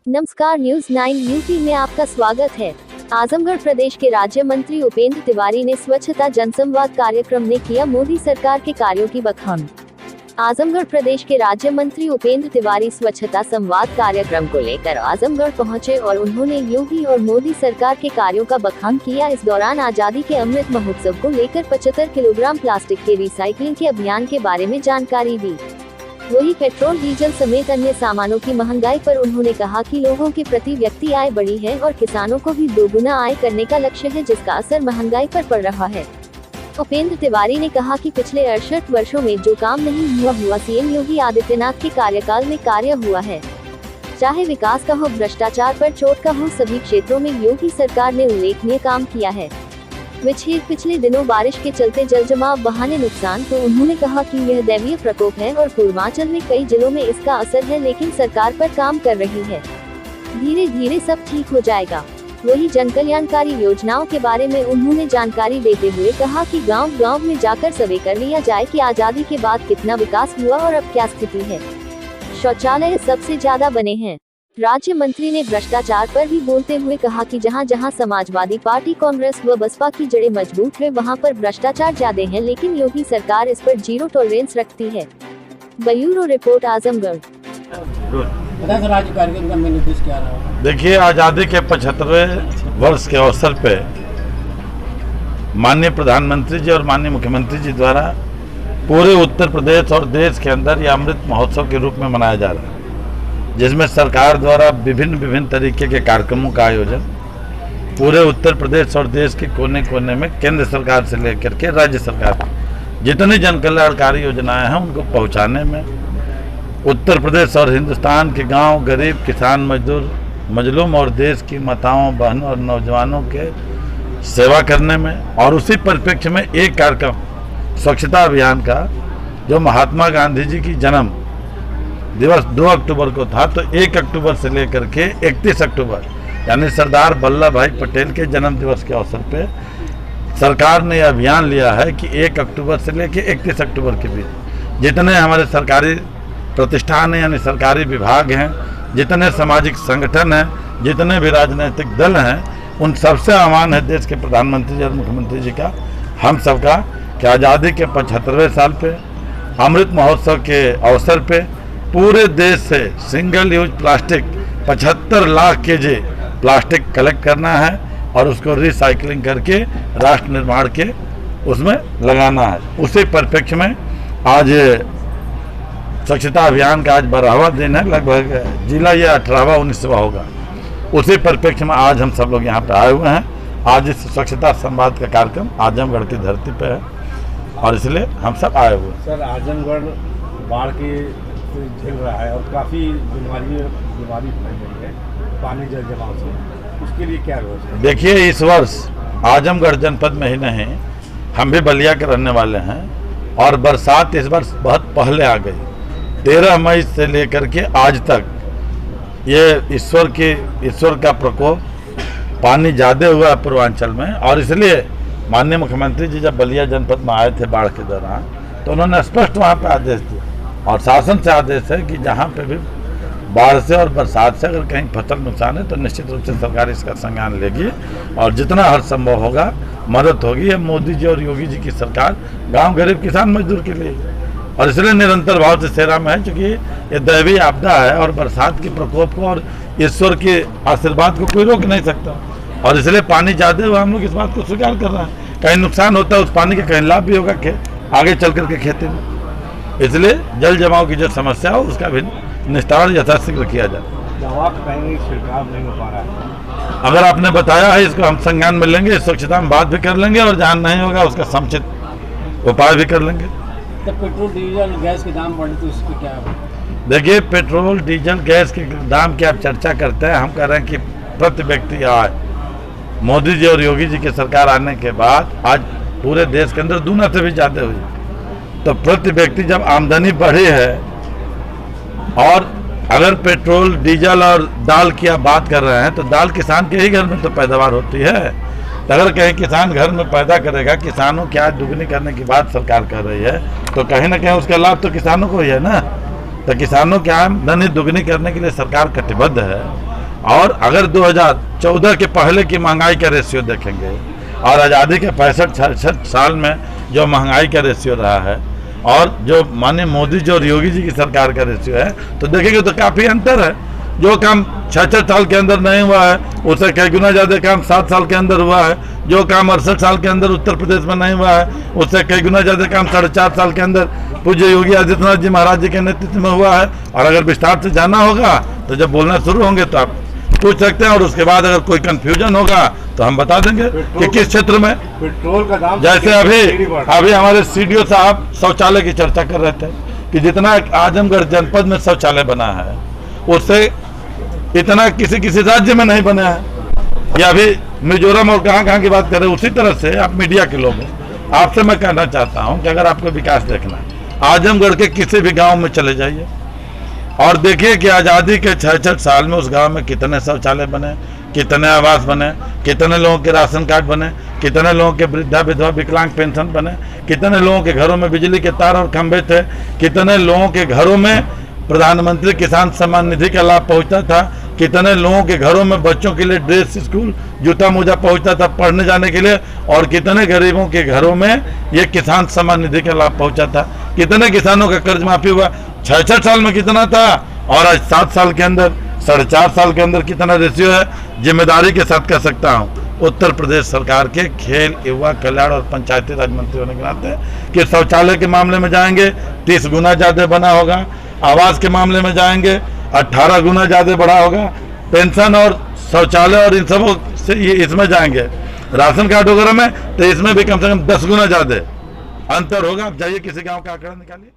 नमस्कार, news 9 UP में आपका स्वागत है। आजमगढ़ प्रदेश के राज्य मंत्री उपेंद्र तिवारी ने स्वच्छता जनसंवाद कार्यक्रम में किया मोदी सरकार के कार्यों की बखान। आजमगढ़ प्रदेश के राज्य मंत्री उपेंद्र तिवारी स्वच्छता संवाद कार्यक्रम को लेकर आजमगढ़ पहुंचे और उन्होंने योगी और मोदी सरकार के कार्यों का बखान किया। इस दौरान आजादी के अमृत महोत्सव को लेकर 75 किलोग्राम प्लास्टिक के रिसाइकलिंग के अभियान के बारे में जानकारी दी। वही पेट्रोल डीजल समेत अन्य सामानों की महंगाई पर उन्होंने कहा कि लोगों की प्रति व्यक्ति आय बढ़ी है और किसानों को भी दोगुना आय करने का लक्ष्य है, जिसका असर महंगाई पर पड़ रहा है। उपेंद्र तिवारी ने कहा कि पिछले 68 वर्षों में जो काम नहीं हुआ सीएम योगी आदित्यनाथ के कार्यकाल में कार्य हुआ है। चाहे विकास का हो, भ्रष्टाचार पर चोट का हो, सभी क्षेत्रों में योगी सरकार ने उल्लेखनीय काम किया है। पिछले दिनों बारिश के चलते जल जमाव बहाने नुकसान, तो उन्होंने कहा कि यह दैवीय प्रकोप है और पूर्वांचल में कई जिलों में इसका असर है, लेकिन सरकार पर काम कर रही है। धीरे धीरे सब ठीक हो जाएगा। वही जन कल्याणकारी योजनाओं के बारे में उन्होंने जानकारी देते हुए कहा कि गांव-गांव में जाकर सर्वे कर लिया जाए कि आजादी के बाद कितना विकास हुआ और अब क्या स्थिति है। शौचालय सबसे ज्यादा बने हैं। राज्य मंत्री ने भ्रष्टाचार पर भी बोलते हुए कहा कि जहां-जहां समाजवादी पार्टी, कांग्रेस व बसपा की जड़ें मजबूत है, वहां पर भ्रष्टाचार ज्यादा है, लेकिन योगी सरकार इस पर जीरो टॉलरेंस रखती है। Bureau report, Azamgarh. देखिए, आजादी के 75वें वर्ष के अवसर पे माननीय प्रधानमंत्री जी और माननीय मुख्यमंत्री जी द्वारा पूरे उत्तर प्रदेश और देश के अंदर यह अमृत महोत्सव के रूप में मनाया जा रहा है, जिसमें सरकार द्वारा विभिन्न तरीके के कार्यक्रमों का आयोजन पूरे उत्तर प्रदेश और देश के कोने कोने में केंद्र सरकार से लेकर के राज्य सरकार जितनी जन कल्याणकारी योजनाएं हैं उनको पहुंचाने में, उत्तर प्रदेश और हिंदुस्तान के गांव, गरीब, किसान, मजदूर, मजलूम और देश की माताओं, बहनों और नौजवानों के सेवा करने में, और उसी परिप्रेक्ष्य में एक कार्यक्रम स्वच्छता अभियान का जो महात्मा गांधी जी की जन्म दिवस 2 अक्टूबर को था, तो 1 अक्टूबर से लेकर के 31 अक्टूबर यानी सरदार वल्लभ भाई पटेल के जन्म दिवस के अवसर पे सरकार ने यह अभियान लिया है कि 1 अक्टूबर से लेकर 31 अक्टूबर के बीच जितने हमारे सरकारी प्रतिष्ठान हैं यानी सरकारी विभाग हैं, जितने सामाजिक संगठन हैं, जितने भी राजनीतिक दल हैं, उन सबसे आह्वान है देश के प्रधानमंत्री जी और मुख्यमंत्री जी का, हम सबका, कि आज़ादी के 75वें साल पे अमृत महोत्सव के अवसर पे पूरे देश से single use plastic 75 lakh KG plastic collect करना है और उसको रिसाइकलिंग करके राष्ट्र निर्माण के उसमें लगाना है। उसी परिप्रेक्ष्य में आज स्वच्छता अभियान का आज 12वां दिन है, लगभग जिला ये 18वां 19वां होगा। उसी परिप्रेक्ष्य में आज हम सब लोग यहाँ पे आए हुए हैं। आज इस स्वच्छता संवाद का कार्यक्रम आजमगढ़ की धरती पे है और इसलिए हम सब आए हुए हैं। सर, आजमगढ़ बाढ़ की झेल रहा है और काफ़ी बीमारी फैल रही है पानी जल जमाव से, उसके लिए क्या व्यवस्था? देखिए, इस वर्ष आजमगढ़ जनपद में ही नहीं, हम भी बलिया के रहने वाले हैं और बरसात इस वर्ष बहुत पहले आ गई। 13 मई से लेकर के आज तक ये ईश्वर का प्रकोप, पानी ज़्यादा हुआ है पूर्वांचल में, और इसलिए माननीय मुख्यमंत्री जी जब बलिया जनपद में आए थे बाढ़ के दौरान, तो उन्होंने स्पष्ट वहाँ पे आदेश दिया और शासन से आदेश है कि जहाँ पे भी बाढ़ से और बरसात से अगर कहीं फसल नुकसान है तो निश्चित रूप से सरकार इसका संज्ञान लेगी और जितना हर संभव होगा मदद होगी। ये मोदी जी और योगी जी की सरकार गांव, गरीब, किसान, मजदूर के लिए, और इसलिए निरंतर भाव से सेवा में है, क्योंकि ये दैवीय आपदा है और बरसात के प्रकोप को और ईश्वर के आशीर्वाद को कोई रोक नहीं सकता, और इसलिए पानी ज़्यादा हुआ, हम लोग इस बात को स्वीकार कर रहे हैं। कहीं नुकसान होता है उस पानी का कहीं लाभ भी होगा आगे चल करके खेती में, इसलिए जल जमाव की जो समस्या हो उसका भी निस्तारण यथाशीघ्र किया जाए। दवा कहीं छिड़काव नहीं हो पा रहा है, अगर आपने बताया है इसको हम संज्ञान में लेंगे, स्वच्छता में बात भी कर लेंगे और जहाँ नहीं होगा उसका समुचित उपाय भी कर लेंगे। तो पेट्रोल डीजल गैस के दाम बढ़े तो इसको क्या? देखिए, पेट्रोल डीजल गैस के दाम की आप चर्चा करते हैं, हम कह रहे हैं कि प्रति व्यक्ति आय मोदी जी और योगी जी की सरकार आने के बाद आज पूरे देश के अंदर दूना से भी ज़्यादा हुई, तो प्रति व्यक्ति जब आमदनी बढ़ी है, और अगर पेट्रोल, डीजल और दाल की आप बात कर रहे हैं तो दाल किसान के ही घर में तो पैदावार होती है, तो अगर कहीं किसान घर में पैदा करेगा, किसानों की आय दुगनी करने की बात सरकार कर रही है, तो कहीं ना कहीं उसका लाभ तो किसानों को ही है ना। तो किसानों की आमदनी दुगनी करने के लिए सरकार कटिबद्ध है। और अगर 2014 के पहले की महंगाई का रेशियो देखेंगे और आज़ादी के 65-66 साल में जो महंगाई का रेशियो रहा है और जो माननीय मोदी जी और योगी जी की सरकार का रेशियो है, तो देखेंगे तो काफ़ी अंतर है। जो काम 66 साल के अंदर नहीं हुआ है उससे कई गुना ज़्यादा काम 7 साल के अंदर हुआ है। जो काम 68 साल के अंदर उत्तर प्रदेश में नहीं हुआ है उससे कई गुना ज़्यादा काम 4.5 साल के अंदर पूज्य योगी आदित्यनाथ जी महाराज जी के नेतृत्व में हुआ है। और अगर विस्तार से जाना होगा तो जब बोलना शुरू होंगे तो आप पूछ सकते हैं, और उसके बाद अगर कोई कंफ्यूजन होगा तो हम बता देंगे कि किस क्षेत्र में। पेट्रोल का दाम जैसे अभी हमारे सीडीओ साहब शौचालय की चर्चा कर रहे थे कि जितना आजमगढ़ जनपद में शौचालय बना है उससे इतना किसी किसी राज्य में नहीं बना है। या अभी मिजोरम और कहाँ की बात करें, उसी तरह से आप मीडिया के लोग हैं, आपसे मैं कहना चाहता हूं कि अगर आपको विकास देखना है आजमगढ़ के किसी भी गांव में चले जाइए और देखिए कि आज़ादी के 66 साल में उस गांव में कितने शौचालय बने, कितने आवास बने, कितने लोगों के राशन कार्ड बने, कितने लोगों के वृद्धा विधवा विकलांग पेंशन बने, कितने लोगों के घरों में बिजली के तार और खंभे थे, कितने लोगों के घरों में प्रधानमंत्री किसान सम्मान निधि का लाभ पहुंचता था, कितने लोगों के घरों में बच्चों के लिए ड्रेस, स्कूल, जूता मोजा पहुंचता था पढ़ने जाने के लिए, और कितने गरीबों के घरों में ये किसान सम्मान निधि का लाभ पहुंचा था, कितने किसानों का कर्ज माफी हुआ। 66 साल में कितना था और आज 7 साल के अंदर 4.5 साल के अंदर कितना रेशियो है। जिम्मेदारी के साथ कह सकता हूँ उत्तर प्रदेश सरकार के खेल, युवा कल्याण और पंचायती राज मंत्री होने के नाते कि शौचालय के मामले में जाएंगे 30 गुना ज़्यादा बना होगा, आवास के मामले में जाएंगे 18 गुना ज़्यादा बढ़ा होगा, पेंशन और शौचालय और इन सब से ये इसमें जाएंगे, राशन कार्ड वगैरह में तो इसमें भी कम से कम 10 गुना ज़्यादा अंतर होगा। आप जाइए किसी गांव का आंकड़ा निकालिए।